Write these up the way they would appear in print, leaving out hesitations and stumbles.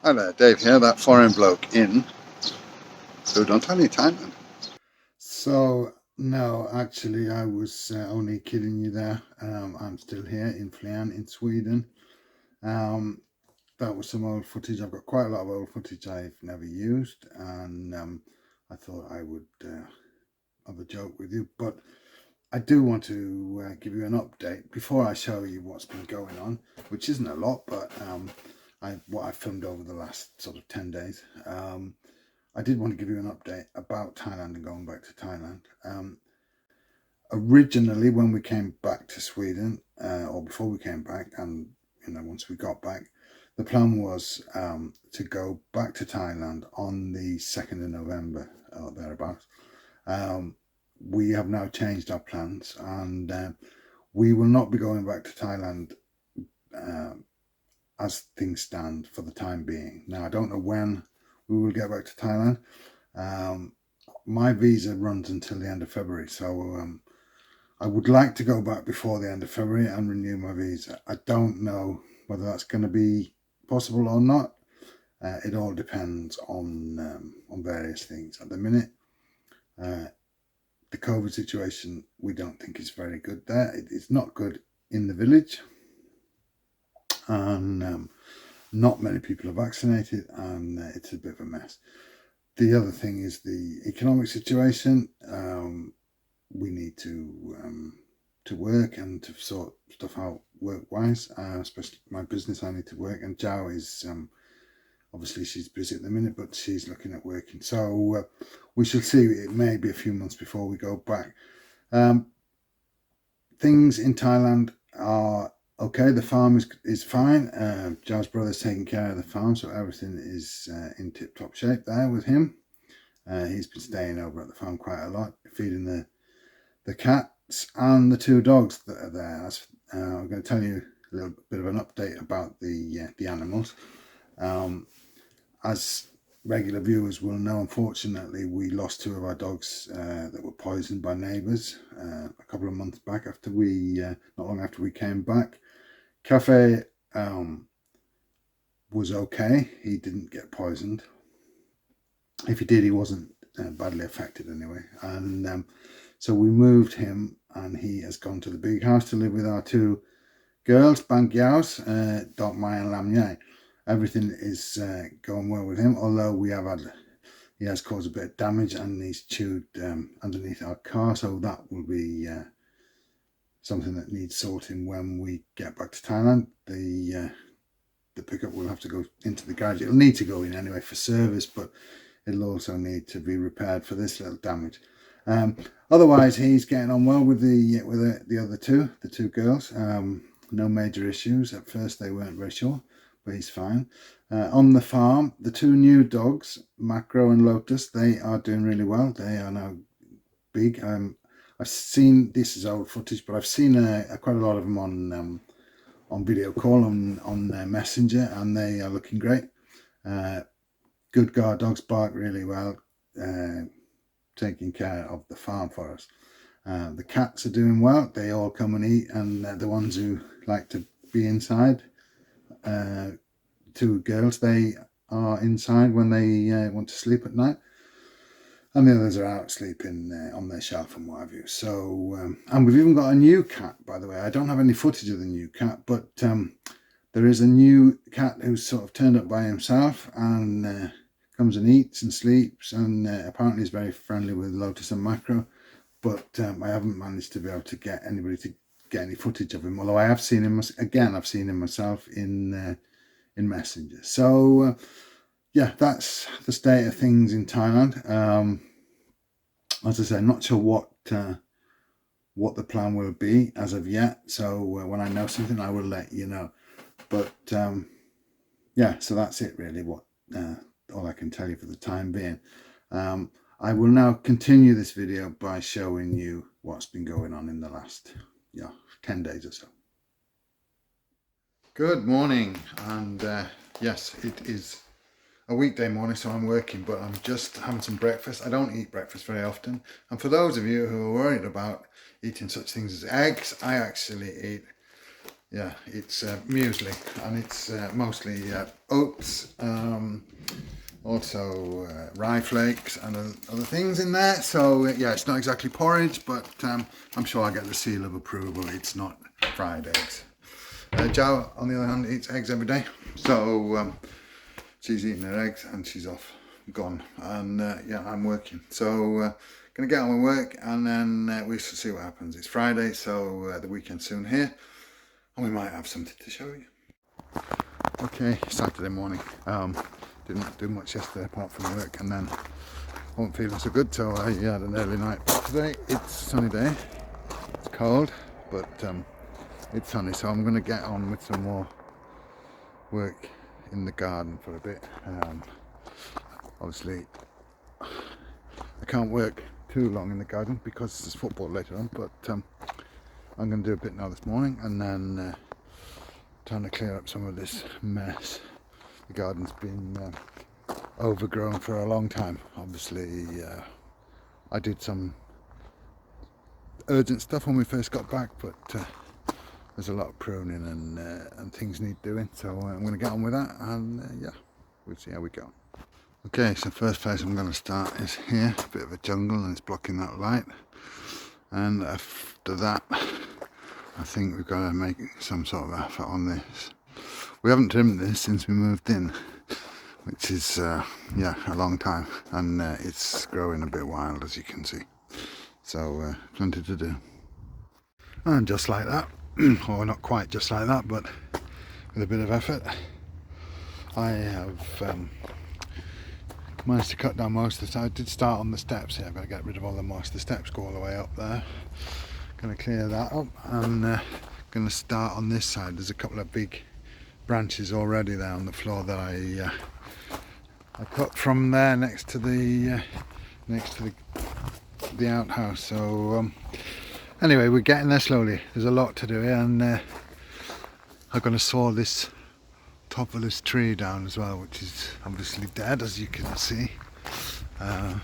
Hi there, Dave here, that foreign bloke in. So don't tell any time then. So, no, actually, I was only kidding you there. I'm still here in Flen in Sweden. Um, that was some old footage. I've got quite a lot of old footage I've never used, and I thought I would have a joke with you. But I do want to give you an update before I show you what's been going on, which isn't a lot, but what I filmed over the last sort of 10 days. I did want to give you an update about Thailand and going back to Thailand. Originally, when we came back to Sweden, or before we came back, and once we got back, the plan was to go back to Thailand on the 2nd of November or thereabouts. We have now changed our plans, and we will not be going back to Thailand as things stand for the time being. Now, I don't know when we will get back to Thailand. My visa runs until the end of February, so I would like to go back before the end of February and renew my visa. I don't know whether that's going to be possible or not. It all depends on various things. At the minute, the COVID situation we don't think is very good there. It's not good in the village, and not many people are vaccinated, and it's a bit of a mess. The other thing is the economic situation. We need to work and to sort stuff out work-wise, especially my business. I need to work, and Joe is obviously she's busy at the minute, but she's looking at working. So we shall see. It may be a few months before we go back. Things in Thailand are okay. The farm is fine. Joe's brother's taking care of the farm, so everything is in tip-top shape there with him. He's been staying over at the farm quite a lot, feeding the cats and the two dogs that are there. I'm going to tell you a little bit of an update about the animals. As regular viewers will know, unfortunately, we lost two of our dogs that were poisoned by neighbours a couple of months back after not long after we came back. Cafe was okay. He didn't get poisoned. If he did, he wasn't badly affected anyway. And so we moved him, and he has gone to the big house to live with our two girls, Bang Yaos, Dot Mai and Lam Yai. Everything is going well with him, although he has caused a bit of damage, and he's chewed underneath our car, so that will be something that needs sorting when we get back to Thailand. The pickup will have to go into the garage. It'll need to go in anyway for service, but it'll also need to be repaired for this little damage. Otherwise, he's getting on well with the other two, the two girls. No major issues. At first, they weren't very sure, but he's fine. On the farm, the two new dogs, Macro and Lotus, they are doing really well. They are now big. I've seen, this is old footage, but I've seen quite a lot of them on video call on Messenger, and they are looking great. Good guard dogs, bark really well, taking care of the farm for us. The cats are doing well. They all come and eat, and the ones who like to be inside, two girls, they are inside when they want to sleep at night, and the others are out sleeping on their shelf and what have you. So, and we've even got a new cat, by the way. I don't have any footage of the new cat, but there is a new cat who's sort of turned up by himself, and comes and eats and sleeps, and apparently is very friendly with Lotus and Macro. But I haven't managed to be able to get anybody to get any footage of him, although I have seen him again. I've seen him myself in Messenger. So yeah, that's the state of things in Thailand. As I say, I'm not sure what the plan will be as of yet. So when I know something, I will let you know. But yeah, so that's it really. All I can tell you for the time being. I will now continue this video by showing you what's been going on in the last 10 days or so. Good morning, and yes, it is a weekday morning, so I'm working, but I'm just having some breakfast. I don't eat breakfast very often, and for those of you who are worried about eating such things as eggs, I actually eat yeah, it's muesli, and it's mostly oats, also rye flakes and other things in there. So yeah, it's not exactly porridge, but I'm sure I get the seal of approval. It's not fried eggs. Jo, on the other hand, eats eggs every day, so she's eating her eggs and she's off, gone, and yeah, I'm working. So gonna get on with work, and then we shall see what happens. It's Friday, so the weekend's soon here, and we might have something to show you. Okay, Saturday morning. Didn't do much yesterday apart from work, and then wasn't feeling so good, so I had an early night. But today it's a sunny day. It's cold, but it's sunny, so I'm going to get on with some more work in the garden for a bit. Obviously, I can't work too long in the garden because there's football later on, but I'm going to do a bit now this morning, and then trying to clear up some of this mess. The garden's been overgrown for a long time. Obviously, I did some urgent stuff when we first got back, but there's a lot of pruning and things need doing. So I'm going to get on with that, and yeah, we'll see how we go. Okay, so first place I'm going to start is here. A bit of a jungle, and it's blocking that light. And after that, I think we've got to make some sort of effort on this. We haven't trimmed this since we moved in, which is yeah, a long time, and it's growing a bit wild, as you can see. So plenty to do. And just like that, or not quite just like that, but with a bit of effort, I have managed to cut down most of the. I did start on the steps here. I've got to get rid of all the moss. The steps go all the way up there. Going to clear that up, and going to start on this side. There's a couple of big branches already there on the floor that I cut from there next to the outhouse. So anyway, we're getting there slowly. There's a lot to do here, and I'm going to saw this top of this tree down as well, which is obviously dead, as you can see. I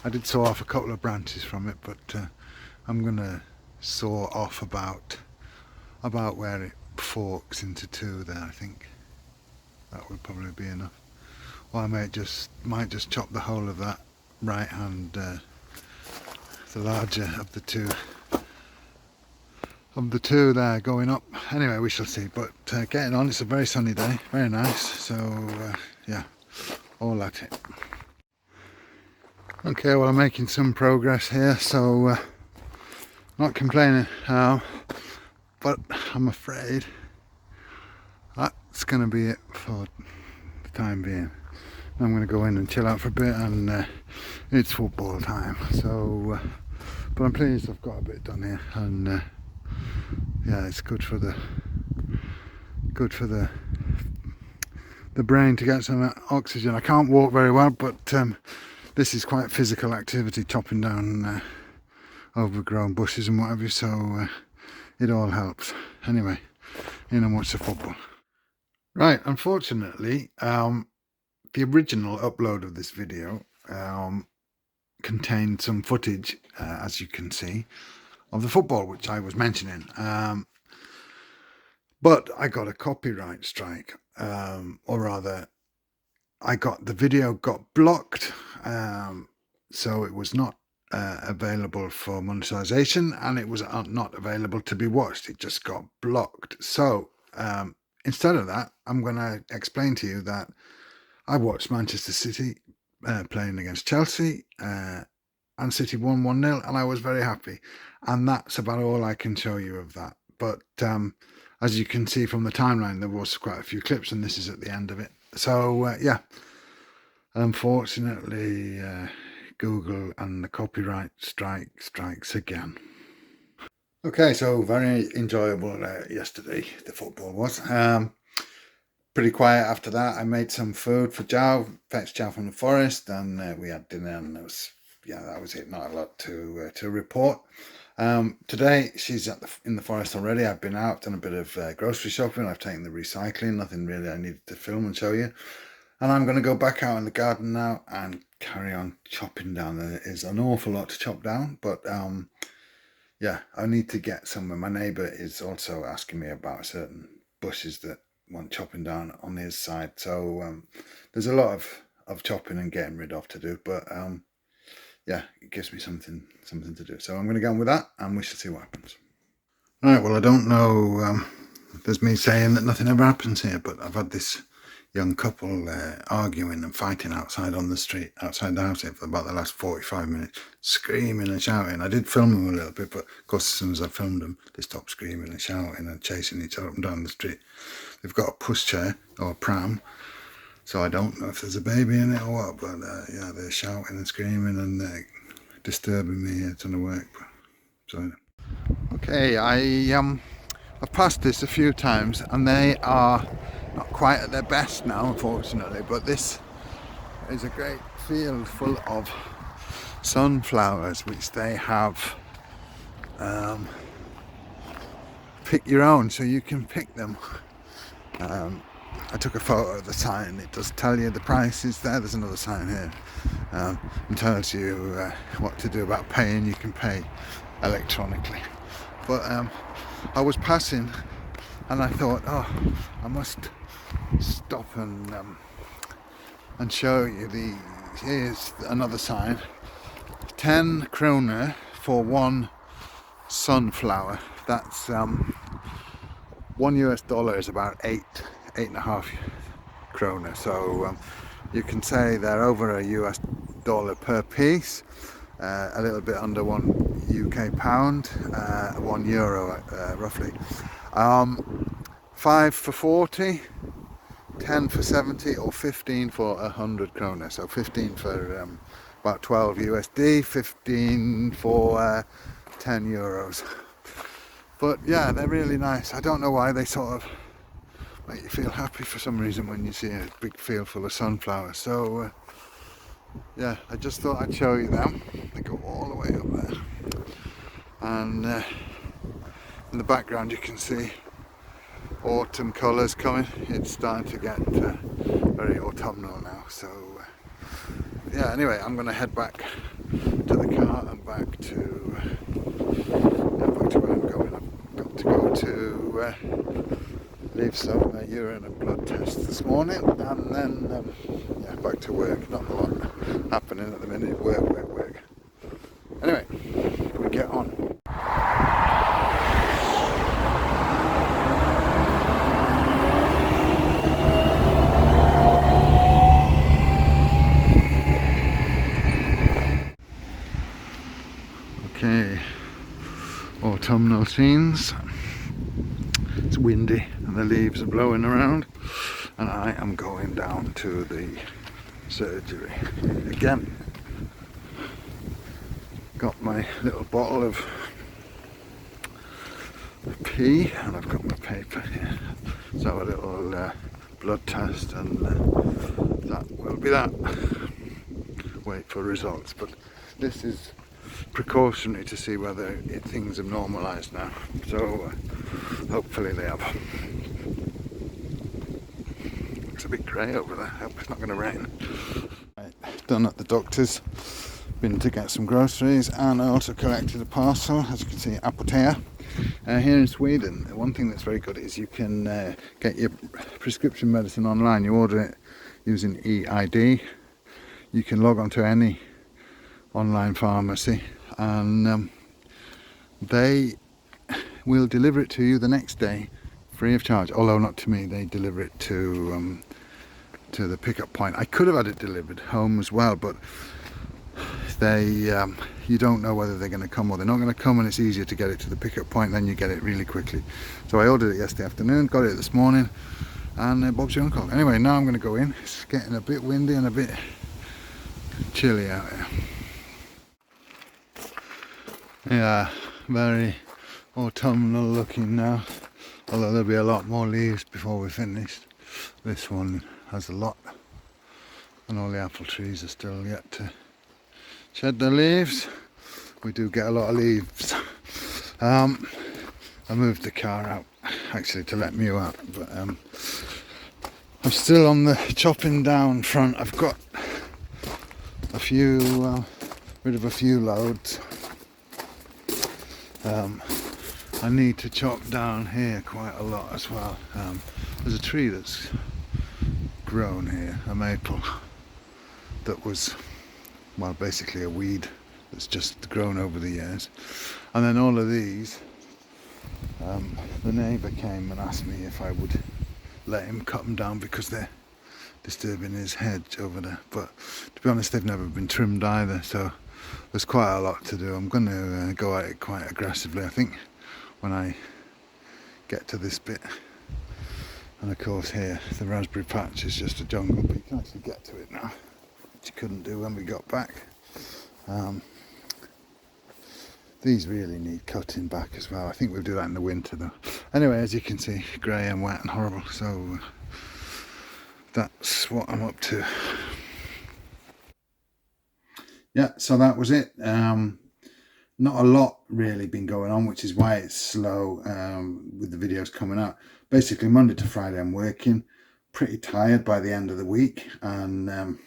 did saw off a couple of branches from it, but I'm going to saw off about where it forks into two there. I think that would probably be enough. Or I might just chop the whole of that right hand, the larger of the two there going up. Anyway, we shall see. But getting on. It's a very sunny day, very nice. So yeah, all at it. Okay, well, I'm making some progress here, so not complaining now, but I'm afraid that's going to be it for the time being. I'm going to go in and chill out for a bit, and it's football time. So, but I'm pleased I've got a bit done here, and yeah, it's good for the brain to get some oxygen. I can't walk very well, but this is quite physical activity, chopping down overgrown bushes and whatever, so it all helps. Anyway, in and watch the football. Right, unfortunately, the original upload of this video contained some footage, as you can see, of the football, which I was mentioning. But I got a copyright strike, or rather, the video got blocked, so it was not available for monetization, and it was not available to be watched. It just got blocked. So instead of that, I'm going to explain to you that I watched Manchester City playing against Chelsea, and City won 1-0, and I was very happy. And that's about all I can show you of that. But as you can see from the timeline, there was quite a few clips, and this is at the end of it. So yeah, unfortunately, Google and the copyright strikes again. Okay, so very enjoyable yesterday, the football was. Pretty quiet after that. I made some food for Joe, fetched Joe from the forest, and we had dinner, and that was it. Not a lot to report. Today she's in the forest already. I've been out, done a bit of grocery shopping. I've taken the recycling. Nothing really I needed to film and show you. And I'm going to go back out in the garden now and carry on chopping down. There is an awful lot to chop down, but yeah, I need to get somewhere. My neighbour is also asking me about certain bushes that want chopping down on his side. So there's a lot of chopping and getting rid of to do. But yeah, it gives me something to do. So I'm going to go on with that, and we shall see what happens. Right, well, I don't know. There's me saying that nothing ever happens here, but I've had this young couple arguing and fighting outside on the street, outside the house here for about the last 45 minutes, screaming and shouting. I did film them a little bit, but of course as soon as I filmed them, they stopped screaming and shouting and chasing each other up and down the street. They've got a pushchair or a pram, so I don't know if there's a baby in it or what, but yeah, they're shouting and screaming and disturbing me here trying to work. So okay, I've passed this a few times and they are not quite at their best now, unfortunately, but this is a great field full of sunflowers which they have pick your own, so you can pick them. I took a photo of the sign. It does tell you the prices there. There's another sign here and tells you what to do about paying. You can pay electronically, but I was passing and I thought, oh, I must stop and show you here's another sign. 10 kroner for one sunflower. That's $1 is about 8.5 kroner. So you can say they're over $1 per piece, a little bit under £1 UK, €1 roughly. 5 for 40, 10 for 70, or 15 for 100 kroner. So 15 for about 12 USD, 15 for 10 euros. But yeah, they're really nice. I don't know why, they sort of make you feel happy for some reason when you see a big field full of sunflowers. So yeah, I just thought I'd show you them. They go all the way up there, and in the background you can see autumn colours coming. It's starting to get very autumnal now. So yeah, anyway, I'm going to head back to the car and back to where I'm going. I've got to go to leave some urine and blood tests this morning, and then yeah, back to work. Not a lot happening at the minute. Work. Anyway, we get on. Okay, autumnal scenes. It's windy and the leaves are blowing around, and I am going down to the surgery again. Got my little bottle of pee and I've got my paper here. So a little blood test, and that will be that. Wait for results, but this is precautionary to see whether things have normalised now. So hopefully they have. Looks a bit grey over there. Hope it's not going to rain. Right, done at the doctor's. Been to get some groceries, and I also collected a parcel, as you can see, Apotea. Here in Sweden, one thing that's very good is you can get your prescription medicine online. You order it using EID. You can log on to any online pharmacy, and they will deliver it to you the next day free of charge. Although not to me, they deliver it to the pickup point. I could have had it delivered home as well, but they you don't know whether they're going to come or they're not going to come, and it's easier to get it to the pickup point, then you get it really quickly. So I ordered it yesterday afternoon, got it this morning, and Bob's your uncle. Anyway, now I'm going to go in. It's getting a bit windy and a bit chilly out here. Yeah, very autumnal looking now, although there'll be a lot more leaves before we're finished. This one has a lot, and all the apple trees are still yet to shed their leaves. We do get a lot of leaves. I moved the car out actually to let Mew out, but I'm still on the chopping down front. I've got rid of a few loads. I need to chop down here quite a lot as well. There's a tree that's grown here, a maple, that was, well, basically a weed that's just grown over the years. And then all of these, the neighbour came and asked me if I would let him cut them down because they're disturbing his hedge over there. But to be honest, they've never been trimmed either, so there's quite a lot to do. I'm going to go at it quite aggressively, I think, when I get to this bit. And of course here, the raspberry patch is just a jungle, but you can actually get to it now, which you couldn't do when we got back. These really need cutting back as well. I think we'll do that in the winter though. Anyway, as you can see, grey and wet and horrible, so that's what I'm up to. Yeah, so that was it. Not a lot really been going on, which is why it's slow with the videos coming out. Basically Monday to Friday I'm working, pretty tired by the end of the week, and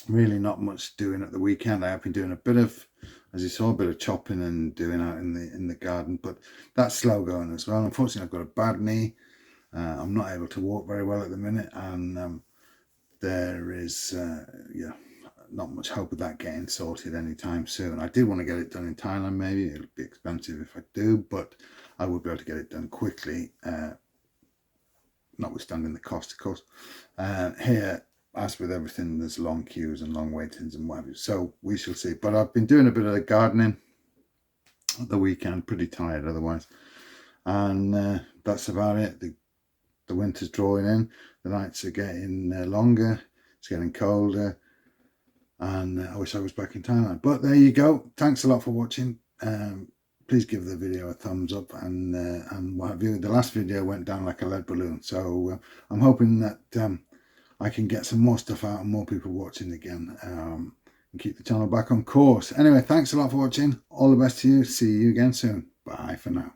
really not much doing at the weekend. I have been doing a bit of, as you saw, a bit of chopping and doing out in the garden, but that's slow going as well. Unfortunately I've got a bad knee. I'm not able to walk very well at the minute, and there is yeah, not much hope of that getting sorted anytime soon. I did want to get it done in Thailand. Maybe it'll be expensive if I do, but I would be able to get it done quickly, notwithstanding the cost, of course. Here, as with everything, there's long queues and long waitings and whatever, so we shall see. But I've been doing a bit of gardening at the weekend, pretty tired otherwise, and that's about it. The winter's drawing in, the nights are getting longer, it's getting colder, and I wish I was back in Thailand. But there you go. Thanks a lot for watching. Please give the video a thumbs up, and what have you. The last video went down like a lead balloon, so I'm hoping that I can get some more stuff out and more people watching again, and keep the channel back on course. Anyway, thanks a lot for watching. All the best to you. See you again soon. Bye for now.